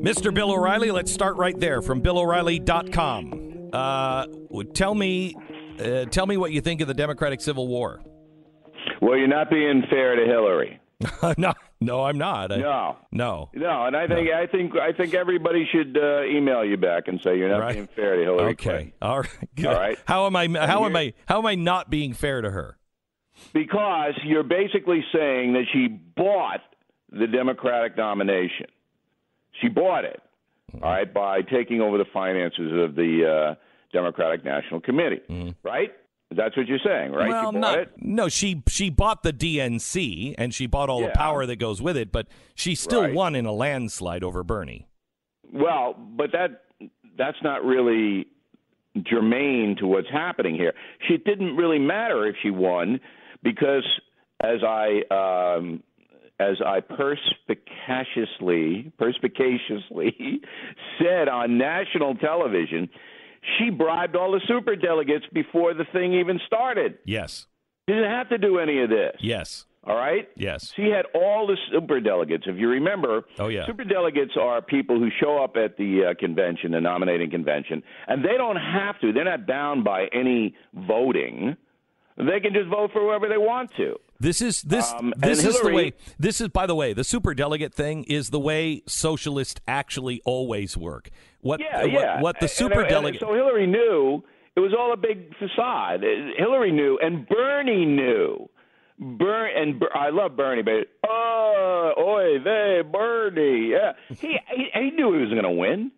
Mr. Bill O'Reilly, let's start right there from BillO'Reilly.com. Tell me what you think of the Democratic Civil War. Well, you're not being fair to Hillary. No, I'm not. No, and I think everybody should email you back and say you're not being fair to Hillary Clinton. All right. Good. All right. How am I not being fair to her? Because you're basically saying that she bought the Democratic nomination. She bought it, all right, by taking over the finances of the Democratic National Committee, right? That's what you're saying, right? Well, she bought the DNC, and she bought all the power that goes with it, but she still won in a landslide over Bernie. Well, but that's not really germane to what's happening here. It didn't really matter if she won because, as I perspicaciously said on national television, she bribed all the superdelegates before the thing even started. Yes. She didn't have to do any of this. Yes. All right? Yes. She had all the superdelegates. If you remember, superdelegates are people who show up at the convention, the nominating convention, and they don't have to. They're not bound by any voting. They can just vote for whoever they want to. This is the way. This is, by the way, the superdelegate thing is the way socialists actually always work. What the superdelegate. So Hillary knew it was all a big facade. Hillary knew, and Bernie knew. I love Bernie, but Bernie. Yeah, he knew he was going to win.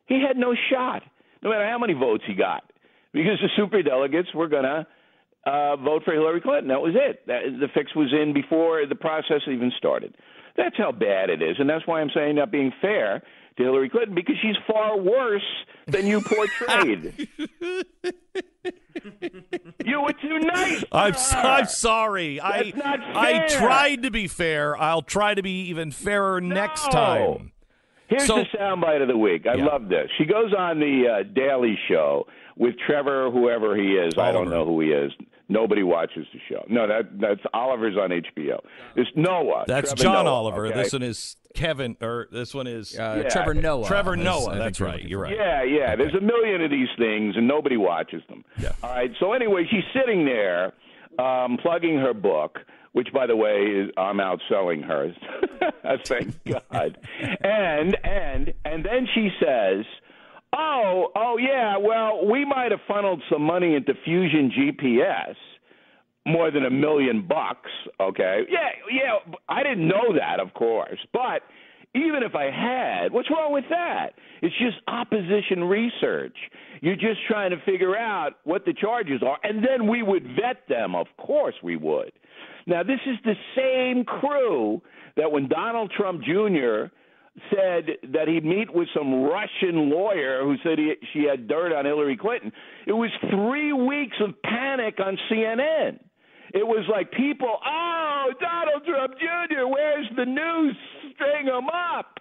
He had no shot, no matter how many votes he got, because the superdelegates were going to vote for Hillary Clinton. That was it. The fix was in before the process even started. That's how bad it is, and that's why I'm saying not being fair to Hillary Clinton, because she's far worse than you portrayed. You were too nice. I'm sorry. That's not fair. I tried to be fair. I'll try to be even fairer next time. Here's the soundbite of the week. I love this. She goes on the Daily Show with Trevor, whoever he is. Oliver. I don't know who he is. Nobody watches the show. No, that's Oliver's on HBO. It's Noah. That's Trevor John Noah, Oliver. okay? This one is Kevin, or this one is Trevor Noah. Trevor Noah. That's right. You're right. Yeah. Okay. There's a million of these things, and nobody watches them. Yeah. All right. So anyway, she's sitting there plugging her book, which, by the way, I'm outselling hers. Thank God. And then she says, Oh, yeah, well, we might have funneled some money into Fusion GPS, more than $1 million, okay? Yeah, I didn't know that, of course. But even if I had, what's wrong with that? It's just opposition research. You're just trying to figure out what the charges are, and then we would vet them. Of course we would. Now, this is the same crew that when Donald Trump Jr. said that he'd meet with some Russian lawyer who said she had dirt on Hillary Clinton. It was 3 weeks of panic on CNN. It was like people, Donald Trump Jr., where's the news? String him up.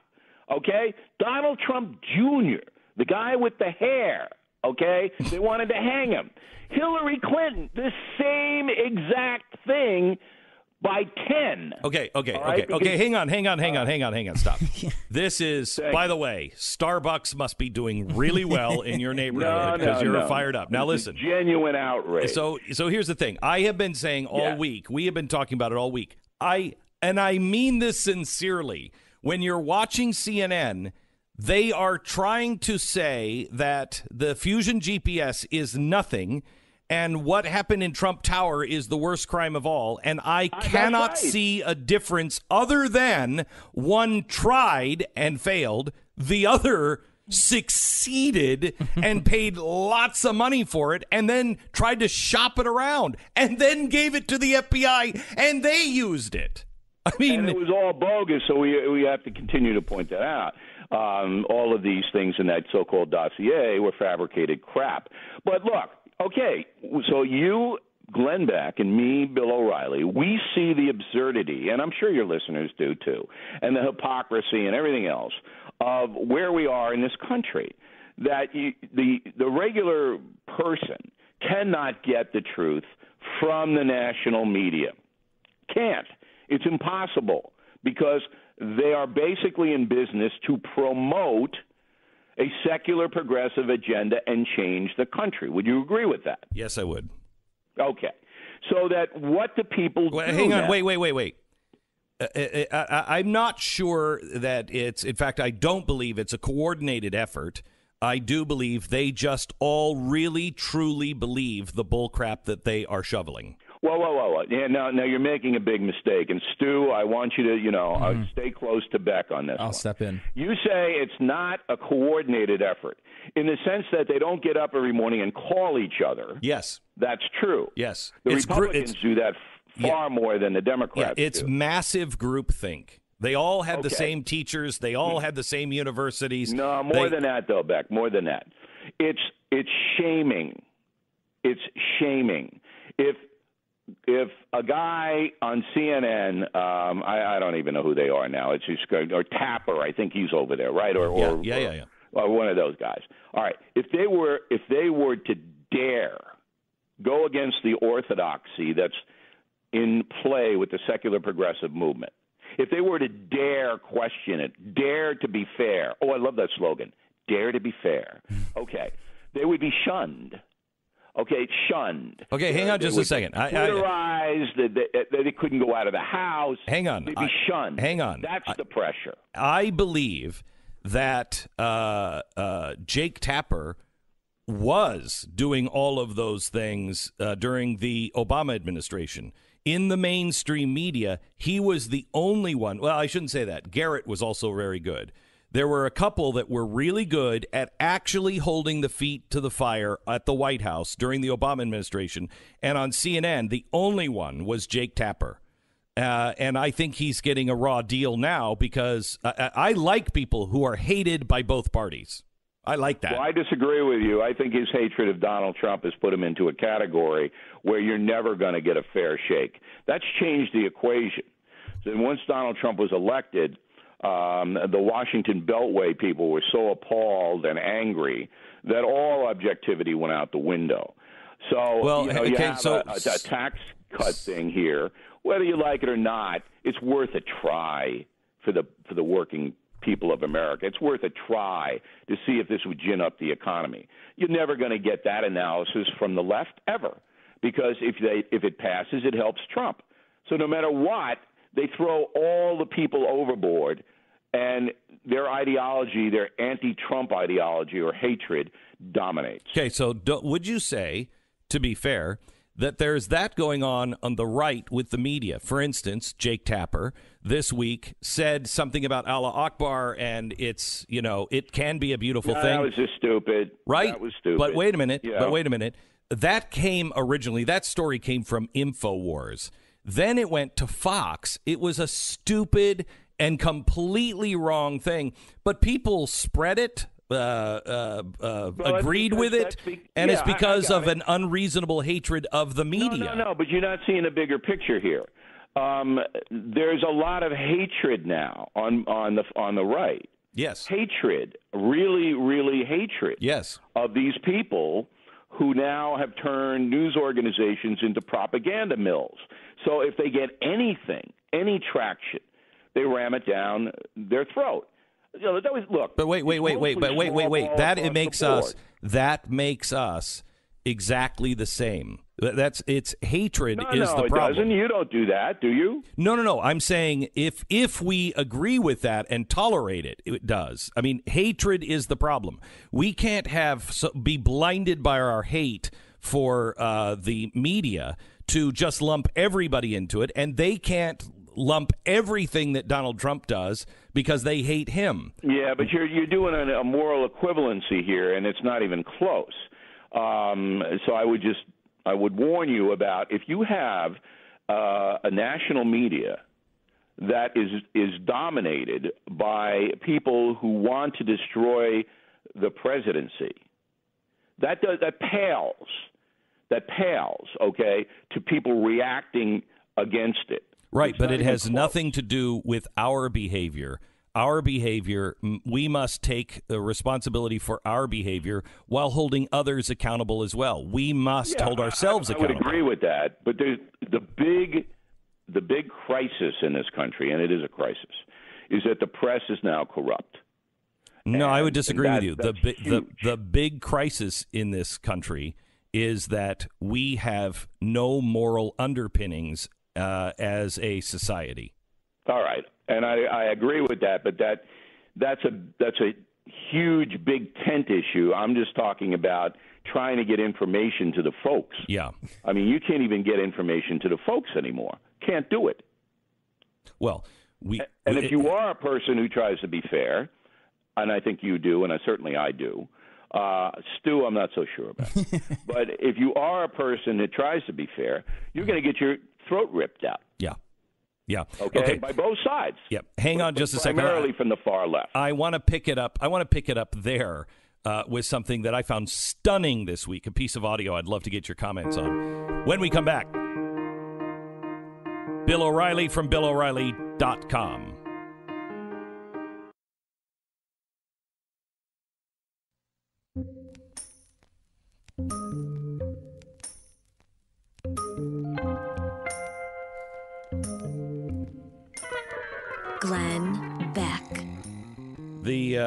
Okay? Donald Trump Jr., the guy with the hair, okay? They wanted to hang him. Hillary Clinton, the same exact thing by 10. Okay. Hang on. Stop. This is, by the way, Starbucks must be doing really well in your neighborhood because you're fired up. Now listen, genuine outrage. So here's the thing. I have been saying all week. We have been talking about it all week. I mean this sincerely. When you're watching CNN, they are trying to say that the Fusion GPS is nothing. And what happened in Trump Tower is the worst crime of all. And I cannot see a difference other than one tried and failed. The other succeeded and paid lots of money for it and then tried to shop it around and then gave it to the FBI and they used it. I mean, and it was all bogus. So we have to continue to point that out. All of these things in that so-called dossier were fabricated crap. But look. Okay, so you, Glenn Beck, and me, Bill O'Reilly, we see the absurdity, and I'm sure your listeners do too, and the hypocrisy and everything else of where we are in this country, that the regular person cannot get the truth from the national media. Can't. It's impossible because they are basically in business to promote a secular progressive agenda and change the country. Would you agree with that? Yes, I would. Okay. So that what do people do hang on, now? wait. I'm not sure that it's, in fact, I don't believe it's a coordinated effort. I do believe they just all really, truly believe the bullcrap that they are shoveling. Whoa. Yeah, now you're making a big mistake. And, Stu, I want you to, stay close to Beck on this I'll step in. You say it's not a coordinated effort in the sense that they don't get up every morning and call each other. Yes. That's true. Yes. The Republicans do that far more than the Democrats do. It's massive groupthink. They all had the same teachers. They all had the same universities. No, more than that, though, Beck. More than that. It's shaming. It's shaming. If a guy on CNN, I don't even know who they are now. It's just or Tapper. I think he's over there, right? Or one of those guys. All right. If they were to dare go against the orthodoxy that's in play with the secular progressive movement, if they were to dare question it, dare to be fair. Oh, I love that slogan. Dare to be fair. Okay. They would be shunned. Okay, shunned. Okay, hang on just a second. Twitterized, they couldn't go out of the house. Hang on. They'd be shunned. Hang on. That's the pressure. I believe that Jake Tapper was doing all of those things during the Obama administration. In the mainstream media, he was the only one. Well, I shouldn't say that. Garrett was also very good. There were a couple that were really good at actually holding the feet to the fire at the White House during the Obama administration. And on CNN, the only one was Jake Tapper. And I think he's getting a raw deal now because I like people who are hated by both parties. I like that. Well, I disagree with you. I think his hatred of Donald Trump has put him into a category where you're never going to get a fair shake. That's changed the equation. So once Donald Trump was elected, the Washington Beltway people were so appalled and angry that all objectivity went out the window. So, you have a tax cut thing here. Whether you like it or not, it's worth a try for the working people of America. It's worth a try to see if this would gin up the economy. You're never going to get that analysis from the left ever, because if it passes, it helps Trump. So no matter what, they throw all the people overboard, and their ideology, their anti-Trump ideology or hatred, dominates. Okay, so would you say, to be fair, that there's that going on the right with the media? For instance, Jake Tapper this week said something about Allah Akbar, and it's, it can be a beautiful thing. That was just stupid. Right? That was stupid. But wait a minute. That story came from InfoWars. Then it went to Fox. It was a stupid and completely wrong thing, but people spread it, agreed with it, and it's because of an unreasonable hatred of the media. No, but you're not seeing a bigger picture here. There's a lot of hatred now on the right. Yes. Hatred, really, really hatred. Yes. Of these people who now have turned news organizations into propaganda mills. So if they get anything, any traction, they ram it down their throat. Look. But wait. That makes us exactly the same. It's hatred is the problem. No, it doesn't. You don't do that, do you? No. I'm saying if we agree with that and tolerate it, it does. I mean, hatred is the problem. We can't be blinded by our hate for the media to just lump everybody into it, and they can't lump everything that Donald Trump does because they hate him. Yeah, but you're doing a moral equivalency here, and it's not even close. So I would warn you about, if you have a national media that is dominated by people who want to destroy the presidency, that pales, okay, to people reacting against it. Right, but it has nothing to do with our behavior. Our behavior, we must take the responsibility for our behavior while holding others accountable as well. We must hold ourselves accountable. I would agree with that, but the big crisis in this country, and it is a crisis, is that the press is now corrupt. No, I would disagree with you. The big crisis in this country is that we have no moral underpinnings as a society. All right, and I agree with that, but that's a huge big tent issue. I'm just talking about trying to get information to the folks. Yeah. I mean, you can't even get information to the folks anymore. Can't do it. Well, if you are a person who tries to be fair, and I think you do, and certainly I do, Stu, I'm not so sure about. But if you are a person that tries to be fair, you're going to get your throat ripped out. Yeah. Yeah. Okay. By both sides. Yep. Hang on just a second. Primarily from the far left. I want to pick it up. I want to pick it up there with something that I found stunning this week, a piece of audio I'd love to get your comments on. When we come back, Bill O'Reilly from BillO'Reilly.com. Glenn Beck. The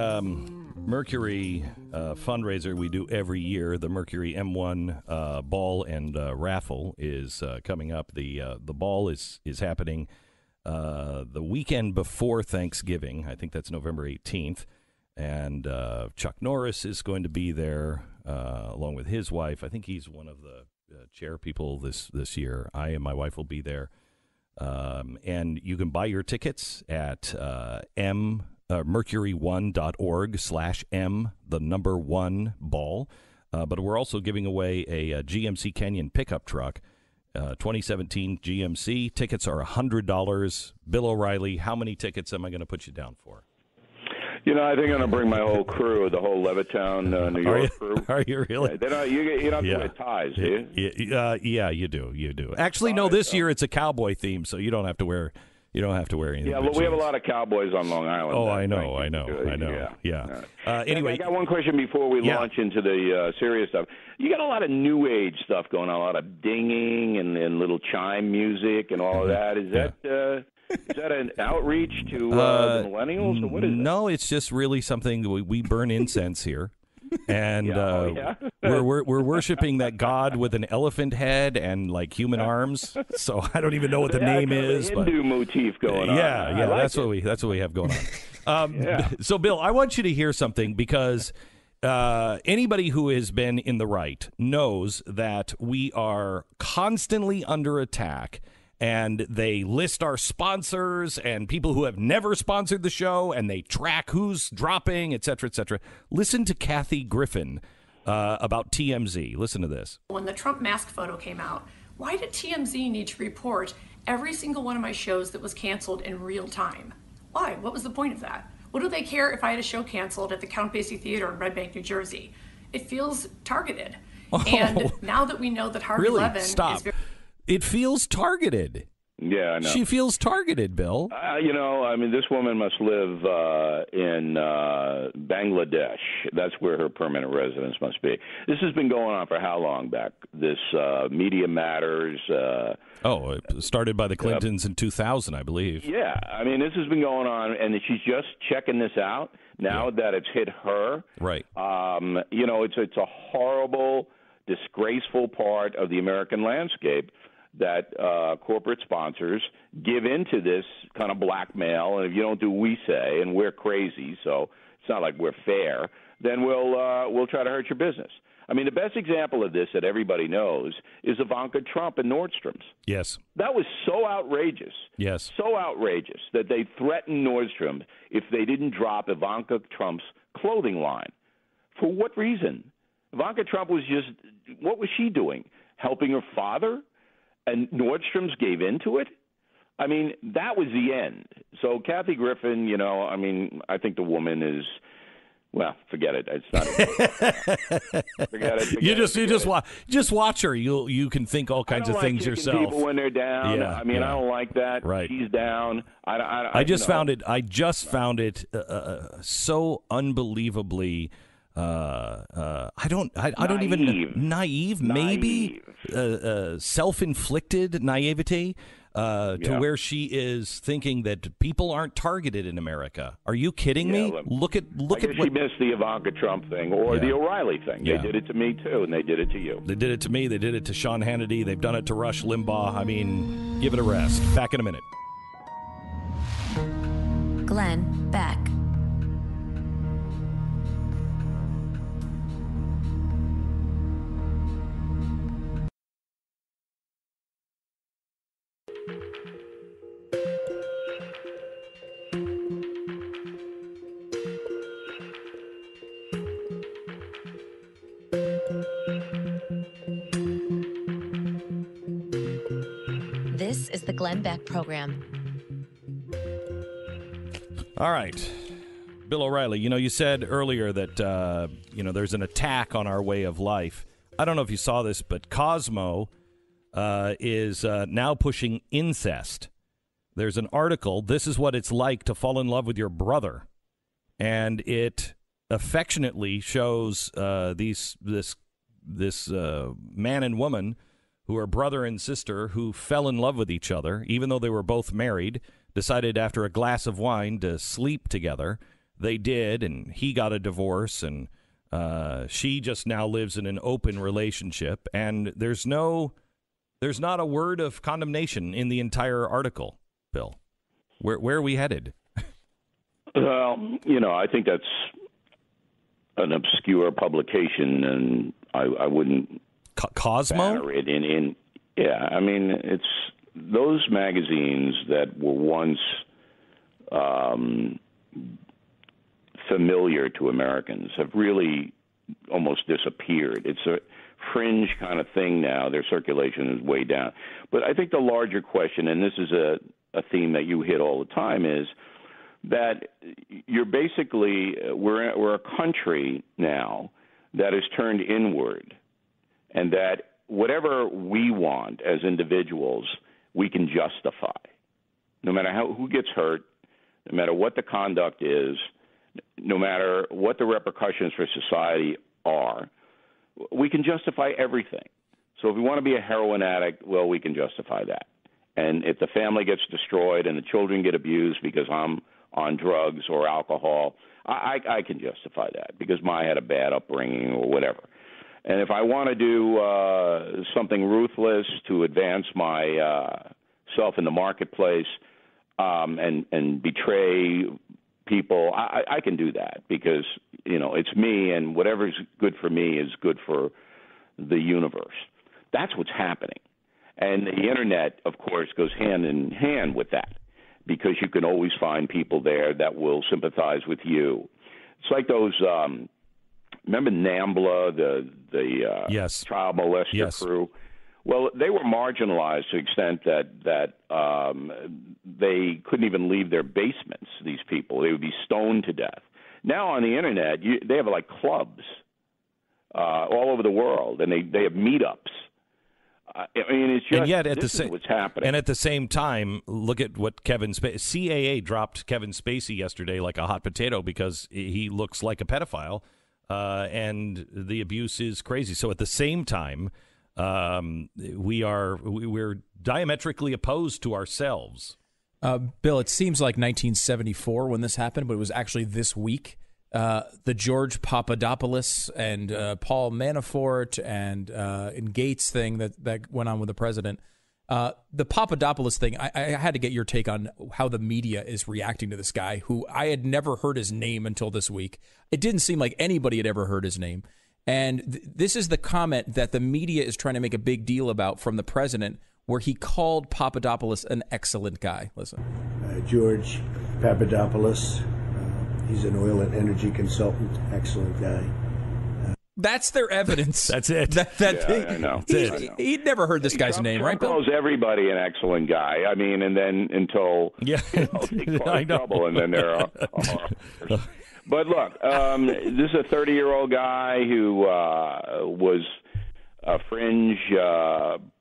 Mercury fundraiser we do every year, the Mercury M1 ball and raffle, is coming up. The ball is happening the weekend before Thanksgiving. I think that's November 18th. And Chuck Norris is going to be there along with his wife. I think he's one of the chair people this year. I and my wife will be there. And you can buy your tickets at mercury1.org/M, the number 1 ball. But we're also giving away a GMC Canyon pickup truck, 2017 GMC. Tickets are $100. Bill O'Reilly, how many tickets am I going to put you down for? You know, I think I'm going to bring my whole crew, the whole Levittown, New York crew. Are you really? You don't have to wear ties, do you? Yeah, you do. Actually, no, this year it's a cowboy theme, so you don't have to wear anything. Yeah, but we have a lot of cowboys on Long Island. Oh, I know. Yeah. Anyway, I got one question before we launch into the serious stuff. You got a lot of new age stuff going on, a lot of dinging and little chime music and all of that. Is that an outreach to the millennials, or what is it? No, it's just really something we burn incense here, and we're worshiping that god with an elephant head and like human arms. So I don't even know what the name is. Hindu motif going on. Yeah, that's what we have going on. So Bill, I want you to hear something, because anybody who has been in the right knows that we are constantly under attack. And they list our sponsors and people who have never sponsored the show, and they track who's dropping, et cetera, et cetera. Listen to Kathy Griffin about TMZ. Listen to this. When the Trump mask photo came out, why did TMZ need to report every single one of my shows that was canceled in real time? Why? What was the point of that? What do they care if I had a show canceled at the Count Basie Theater in Red Bank, New Jersey? It feels targeted. Oh, and now that we know that Harvey Levin is very... It feels targeted. Yeah, I know. She feels targeted, Bill. This woman must live in Bangladesh. That's where her permanent residence must be. This has been going on for how long, Beck? This Media Matters. It started by the Clintons in 2000, I believe. Yeah, this has been going on, and she's just checking this out now that it's hit her. Right. It's a horrible, disgraceful part of the American landscape that corporate sponsors give into this kind of blackmail, and if you don't do what we say, and we're crazy, so it's not like we're fair, then we'll try to hurt your business. The best example of this that everybody knows is Ivanka Trump and Nordstrom's. Yes. That was so outrageous. Yes. So outrageous that they threatened Nordstrom if they didn't drop Ivanka Trump's clothing line. For what reason? Ivanka Trump what was she doing? Helping her father? And Nordstrom's gave into it? That was the end. So Kathy Griffin, I think the woman is, well, forget it. It's not. Forget it. Just watch her. You can think all kinds of things yourself. People when they're down. Yeah, I don't like that. Right. She's down. I just found it so unbelievably I don't even naive, maybe self-inflicted naivety to where she is thinking that people aren't targeted in America. Are you kidding me? Look at what she missed the Ivanka Trump thing or the O'Reilly thing. They did it to me too, and they did it to you. They did it to me. They did it to Sean Hannity. They've done it to Rush Limbaugh. I mean, give it a rest. Back in a minute. Glenn Beck. This is the Glenn Beck Program. All right. Bill O'Reilly, you said earlier that, there's an attack on our way of life. I don't know if you saw this, but Cosmo is now pushing incest. There's an article, This is What It's Like to Fall in Love with Your Brother. And it affectionately shows this man and woman who are brother and sister who fell in love with each other, even though they were both married, decided after a glass of wine to sleep together. They did, and he got a divorce, and she just now lives in an open relationship. And there's not a word of condemnation in the entire article, Bill. Where are we headed? Well, I think that's an obscure publication, and I wouldn't Cosmo? it in. Yeah, I mean, it's those magazines that were once familiar to Americans have really almost disappeared. It's a fringe kind of thing now. Their circulation is way down. But I think the larger question, and this is a theme that you hit all the time, is that you're basically we're a country now that is turned inward, and that whatever we want as individuals, we can justify, no matter who gets hurt, no matter what the conduct is, no matter what the repercussions for society are. We can justify everything. So if we want to be a heroin addict, well, we can justify that. And if the family gets destroyed and the children get abused because I'm on drugs or alcohol, I can justify that because I had a bad upbringing or whatever. And if I want to do something ruthless to advance my self in the marketplace and betray people, I can do that because, it's me, and whatever's good for me is good for the universe. That's what's happening. And the Internet, of course, goes hand in hand with that because you can always find people there that will sympathize with you. It's like those remember NAMBLA, the yes. child molester crew? Well, they were marginalized to the extent that they couldn't even leave their basements, these people. They would be stoned to death. Now on the Internet, they have like clubs all over the world, and they have meetups. I mean, it's just, and yet what's happening. And at the same time, look at what CAA dropped Kevin Spacey yesterday like a hot potato because he looks like a pedophile, and the abuse is crazy. So at the same time, we're diametrically opposed to ourselves. Bill, it seems like 1974 when this happened, but it was actually this week. The George Papadopoulos and Paul Manafort and Gates thing that went on with the president. The Papadopoulos thing, I had to get your take on how the media is reacting to this guy, who I had never heard his name until this week. It didn't seem like anybody had ever heard his name. And this is the comment that the media is trying to make a big deal about from the president, where he called Papadopoulos an excellent guy. Listen. George Papadopoulos, he's an oil and energy consultant, excellent guy. That's their evidence. That's it. I know. He'd never heard this guy's name, right, Bill? Trump calls everybody an excellent guy. I mean, and then until they cause trouble, and then they're But look, this is a 30-year-old guy who was a fringe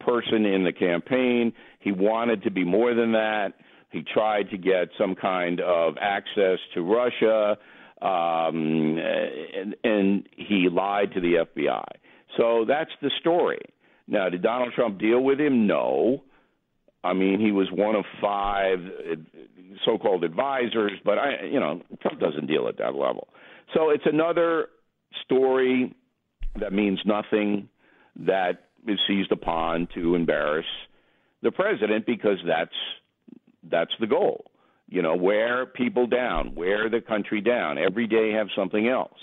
person in the campaign. He wanted to be more than that. He tried to get some kind of access to Russia. and he lied to the FBI. So that's the story. Now, did Donald Trump deal with him? No. I mean, he was one of 5 so-called advisors, but Trump doesn't deal at that level. So it's another story that means nothing, that is seized upon to embarrass the president, because that's the goal. Wear people down, wear the country down. Every day have something else.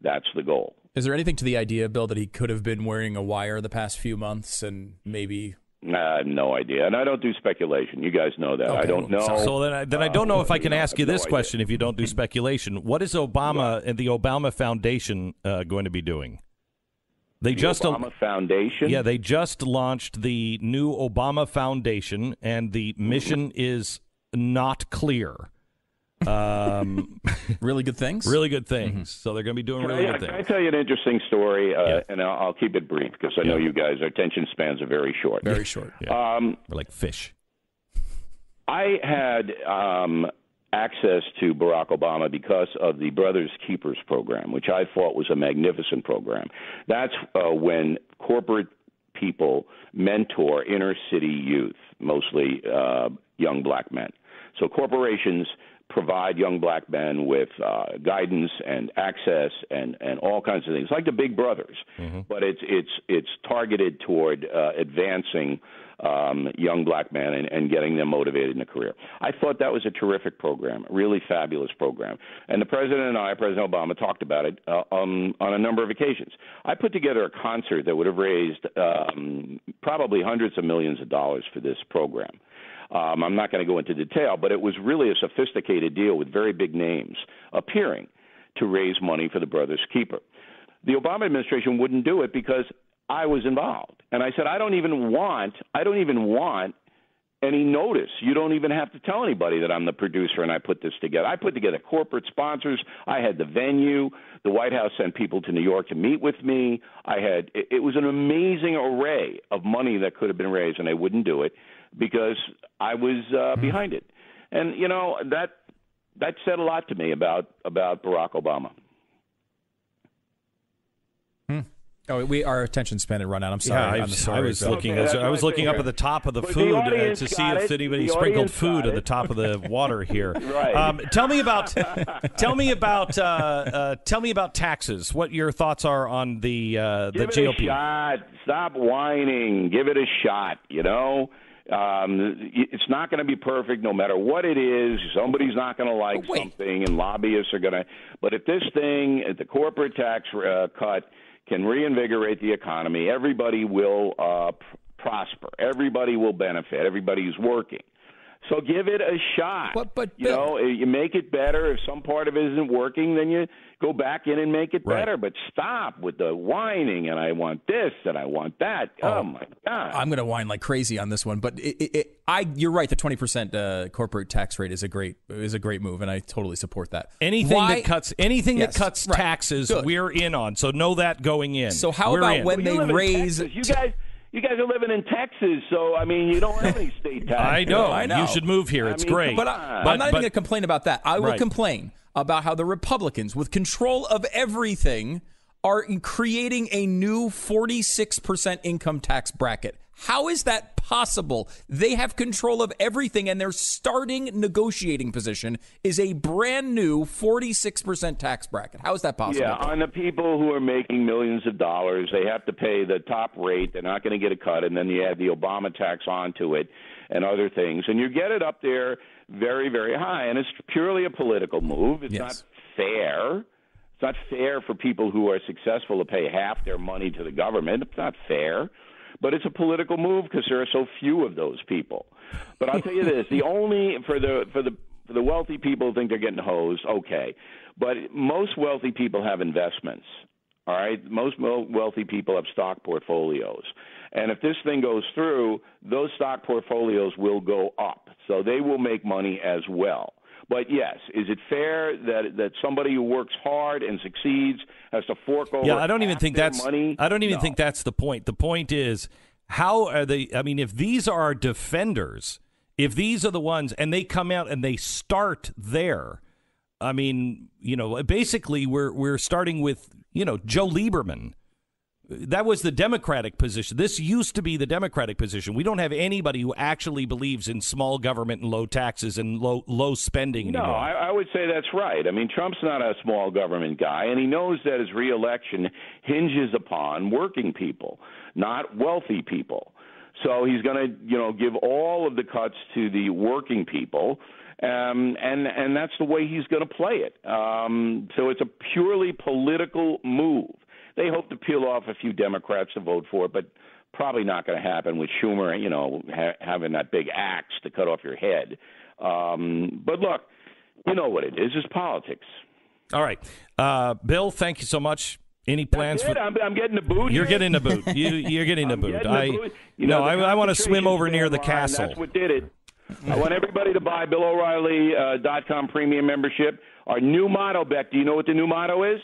That's the goal. Is there anything to the idea, Bill, that he could have been wearing a wire the past few months and maybe... No idea, and I don't do speculation. You guys know that. Okay, I don't know. So then I don't know if I can ask you this question. If you don't do speculation, what is Obama and the Obama Foundation going to be doing? Obama Foundation? Yeah, they just launched the new Obama Foundation, and the mission is not clear. Really good things? Really good things. Mm-hmm. So they're going to be doing really good things. Can I tell you an interesting story? And I'll keep it brief, because I know you guys, our attention spans are very short. Very short. Yeah. We're like fish. I had access to Barack Obama because of the Brothers Keepers program, which I thought was a magnificent program. That's when corporate people mentor inner city youth, mostly young black men. So corporations provide young black men with guidance and access and all kinds of things, like the Big Brothers. Mm-hmm. But it's targeted toward advancing young black men and getting them motivated in a career. I thought that was a terrific program, a really fabulous program. And the president and I, President Obama, talked about it on a number of occasions. I put together a concert that would have raised probably hundreds of millions of dollars for this program. I'm not going to go into detail, but it was really a sophisticated deal with very big names appearing to raise money for the Brothers Keeper. The Obama administration wouldn't do it because I was involved. And I said, I don't even want any notice. You don't even have to tell anybody that I'm the producer and I put this together. I put together corporate sponsors. I had the venue. The White House sent people to New York to meet with me. It was an amazing array of money that could have been raised, and they wouldn't do it because I was behind it. And, that said a lot to me about Barack Obama. Oh, our attention span had run out. I'm sorry. Yeah, I'm sorry. I was looking up at the top of the food to see if anybody sprinkled food at the top of the water here. Right. Tell me about taxes. What your thoughts are on the GOP? Give it a shot. Stop whining. Give it a shot. It's not going to be perfect no matter what it is. Somebody's not going to like something, and lobbyists are going to. But if this thing, the corporate tax cut, can reinvigorate the economy, everybody will prosper. Everybody will benefit. Everybody who's working. So give it a shot. But you make it better. If some part of it isn't working, then you go back in and make it better. But stop with the whining, and I want this, and I want that. Oh my God. I'm going to whine like crazy on this one. But you're right. The 20% corporate tax rate is a great move, and I totally support that. Anything that cuts taxes, we're in on. So know that going in. So how about when they raise? You guys are living in Texas, so, you don't have any state tax. I know. You should move here. It's great. But I'm not even going to complain about that. I will complain about how the Republicans, with control of everything, are creating a new 46% income tax bracket. How is that possible? They have control of everything, and their starting negotiating position is a brand new 46% tax bracket. How is that possible? Yeah, on the people who are making millions of dollars, they have to pay the top rate. They're not going to get a cut, and then you add the Obama tax onto it and other things, and you get it up there very, very high. And it's purely a political move. It's not fair. It's not fair for people who are successful to pay half their money to the government. It's not fair. But it's a political move because there are so few of those people. But I'll tell you this: for the wealthy people who think they're getting hosed, okay. But most wealthy people have investments. All right, most wealthy people have stock portfolios, and if this thing goes through, those stock portfolios will go up, so they will make money as well. But yes, is it fair that somebody who works hard and succeeds has to fork over? Yeah, I don't even think that's money? I don't even think that's the point. The point is, how are they? If these are our defenders, if these are the ones, and they come out and they start there, I mean, basically we're starting with, Joe Lieberman. That was the Democratic position. This used to be the Democratic position. We don't have anybody who actually believes in small government and low taxes and low spending anymore. No, I would say that's right. I mean, Trump's not a small government guy, and he knows that his reelection hinges upon working people, not wealthy people. So he's going to, give all of the cuts to the working people, and that's the way he's going to play it. So it's a purely political move. They hope to peel off a few Democrats to vote for it, but probably not going to happen with Schumer, having that big axe to cut off your head. But look, you know what it is. It's politics. All right. Bill, thank you so much. Any plans for? I'm getting the boot. You're getting the boot. You're getting the boot. I want to swim over near the castle. That's what did it. I want everybody to buy BillO'Reilly.com premium membership. Our new motto, Beck. Do you know what the new motto is?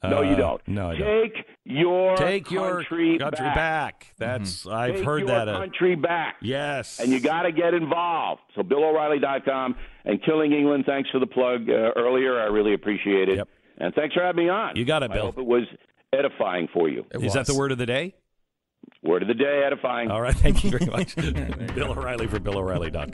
No, you don't. No, I don't. Take your country back. That's I've heard that. Take your country back. Yes. And you got to get involved. So BillO'Reilly.com and Killing England. Thanks for the plug earlier. I really appreciate it. Yep. And thanks for having me on. You got it, Bill. I hope it was edifying for you. Is that the word of the day? Word of the day, edifying. All right. Thank you very much. Bill O'Reilly for BillO'Reilly.com.